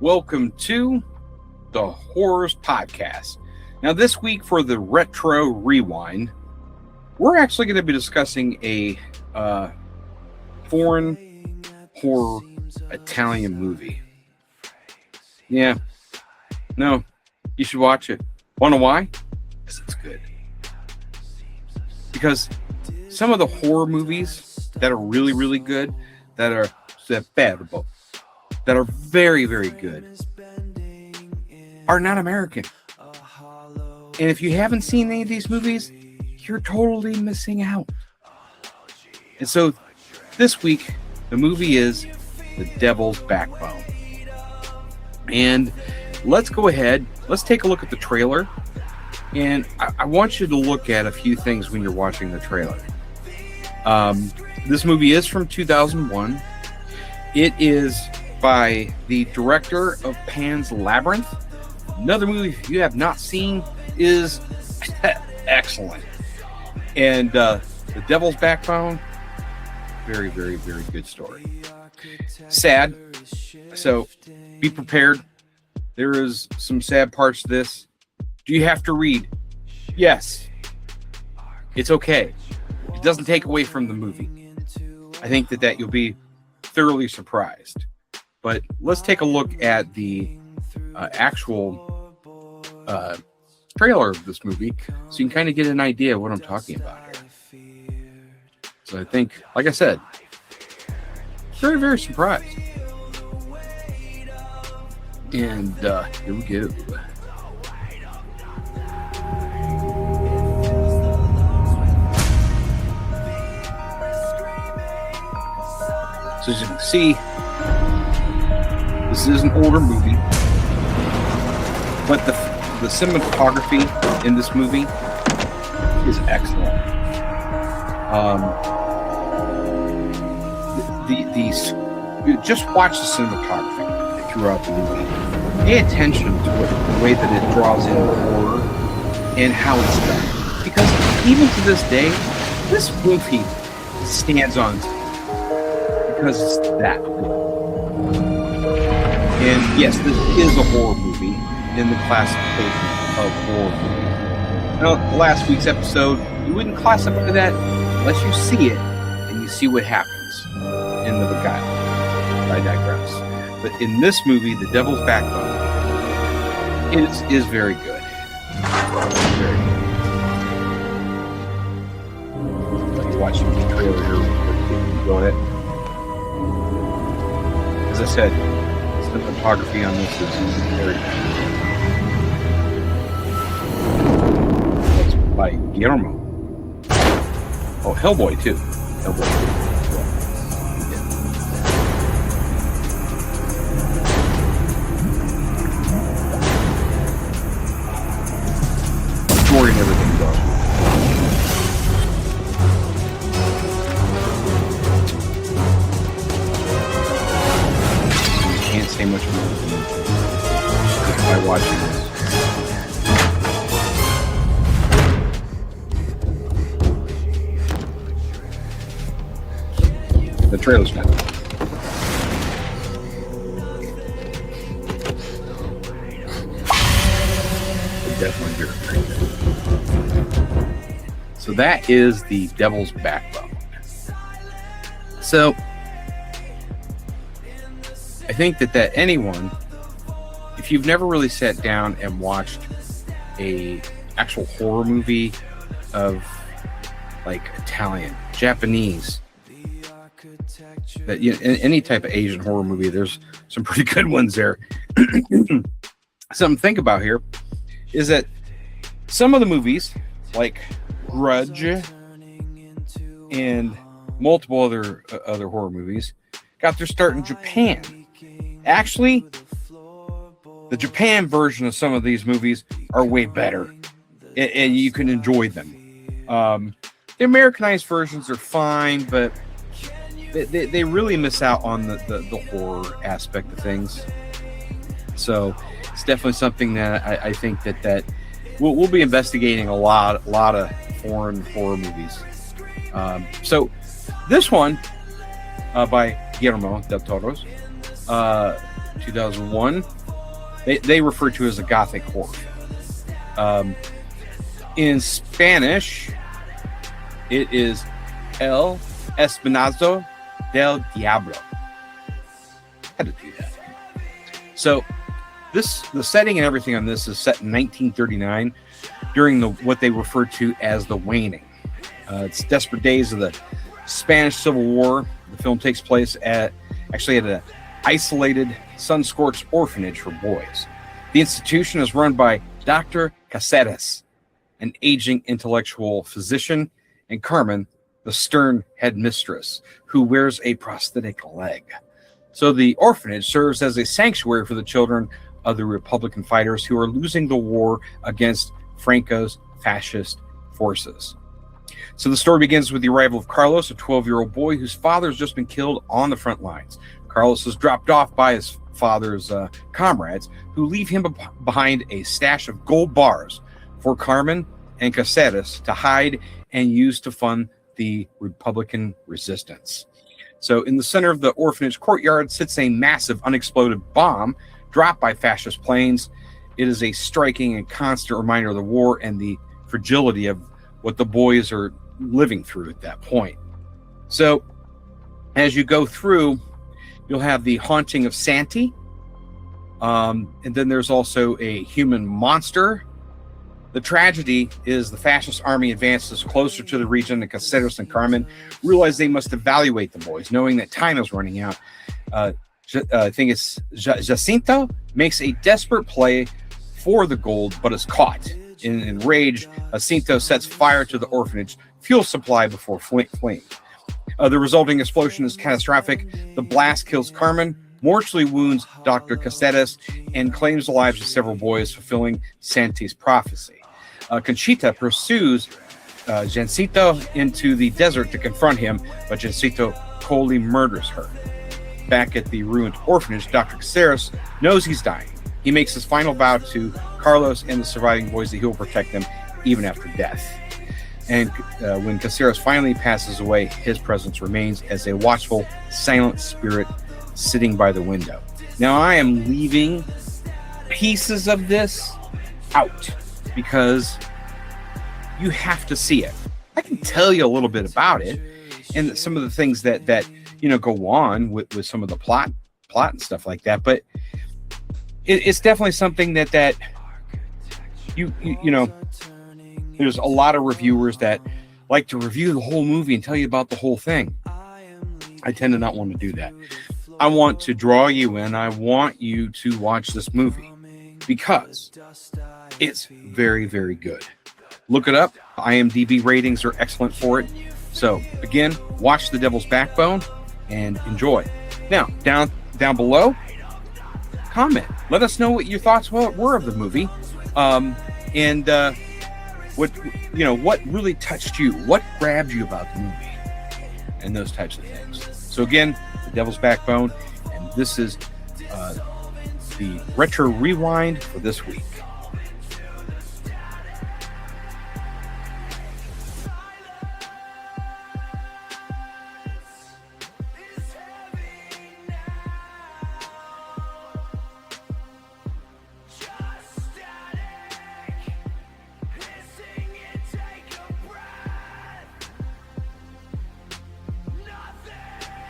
Welcome to the Horrors Podcast. Now, this week for the Retro Rewind, we're actually going to be discussing a foreign horror Italian movie. Yeah, no, you should watch it. Want to know why? Because it's good. Because some of the horror movies that are really, really good, that are superbo, that are very, very good, are not American. And if you haven't seen any of these movies, you're totally missing out. And so this week, the movie is The Devil's Backbone. And let's go ahead, let's take a look at the trailer. And I want you to look at a few things when you're watching the trailer. This movie is from 2001. It is by the director of Pan's Labyrinth. Another movie you have not seen is excellent. And The Devil's Backbone, very, very, very good story. Sad, so be prepared. There is some sad parts to this. Do you have to read? Yes. It's okay. It doesn't take away from the movie. I think that you'll be thoroughly surprised. But let's take a look at the actual trailer of this movie so you can kind of get an idea of what I'm talking about here. So I think, like I said, very, very surprised. And here we go. So as you can see, this is an older movie, but the cinematography in this movie is excellent. Just watch the cinematography throughout the movie. Pay attention to the way that it draws in the horror and how it's done. Because even to this day, this movie stands on because it's that good. And yes, this is a horror movie in the classification of horror movie. Now, last week's episode, you wouldn't classify that unless you see it and you see what happens in the Beguiled. I digress. But in this movie, The Devil's Backbone is very good. Very good. Let me watch the trailer here. Go ahead. As I said, the photography on this is very good. That's by Guillermo. Oh, Hellboy too. Hellboy. Story and everything though. Can't say much more by watching this. The trailer's not. Definitely very good. So that is The Devil's Backbone. So I think that anyone, if you've never really sat down and watched a actual horror movie of like Italian, Japanese, that any type of Asian horror movie, there's some pretty good ones there. Something to think about here is that some of the movies, like Grudge and multiple other horror movies, got their start in Japan. Actually, the Japan version of some of these movies are way better, and you can enjoy them. The Americanized versions are fine, but they really miss out on the horror aspect of things. So it's definitely something that I think that we'll be investigating a lot of foreign horror movies. So this one by Guillermo del Toro's 2001. They refer to it as a gothic horror. In Spanish, it is El Espinazo del Diablo. Had to do that. So the setting and everything on this is set in 1939 during what they refer to as the waning. It's desperate days of the Spanish Civil War. The film takes place at an isolated, sun-scorched orphanage for boys. The institution is run by Dr. Caceres, an aging intellectual physician, and Carmen, the stern headmistress, who wears a prosthetic leg. So the orphanage serves as a sanctuary for the children of the Republican fighters who are losing the war against Franco's fascist forces. So the story begins with the arrival of Carlos, a 12-year-old boy whose father has just been killed on the front lines. Carlos is dropped off by his father's comrades, who leave him behind a stash of gold bars for Carmen and Caceres to hide and use to fund the Republican resistance. So in the center of the orphanage courtyard sits a massive unexploded bomb dropped by fascist planes. It is a striking and constant reminder of the war and the fragility of what the boys are living through at that point. So as you go through, you'll have the haunting of Santi. And then there's also a human monster. The tragedy is the fascist army advances closer to the region, and Caceres and Carmen realize they must evaluate the boys, knowing that time is running out. I think it's Jacinto makes a desperate play for the gold, but is caught. In rage, Jacinto sets fire to the orphanage fuel supply before fleeing. The resulting explosion is catastrophic. The blast kills Carmen, mortally wounds Dr. Caceres, and claims the lives of several boys, fulfilling Santi's prophecy. Conchita pursues Jacinto into the desert to confront him, but Jacinto coldly murders her. Back at the ruined orphanage, Dr. Caceres knows he's dying. He makes his final vow to Carlos and the surviving boys that he will protect them even after death. And when Caceres finally passes away, his presence remains as a watchful, silent spirit sitting by the window. Now, I am leaving pieces of this out because you have to see it. I can tell you a little bit about it and some of the things that go on with some of the plot and stuff like that, but it's definitely something that you know, there's a lot of reviewers that like to review the whole movie and tell you about the whole thing. I tend to not want to do that. I want to draw you in. I want you to watch this movie because it's very, very good. Look it up. IMDb ratings are excellent for it. So again, watch The Devil's Backbone and enjoy. Now, down below, comment. Let us know what your thoughts were of the movie, and what really touched you, what grabbed you about the movie, and those types of things. So again, The Devil's Backbone, and this is the Retro Rewind for this week.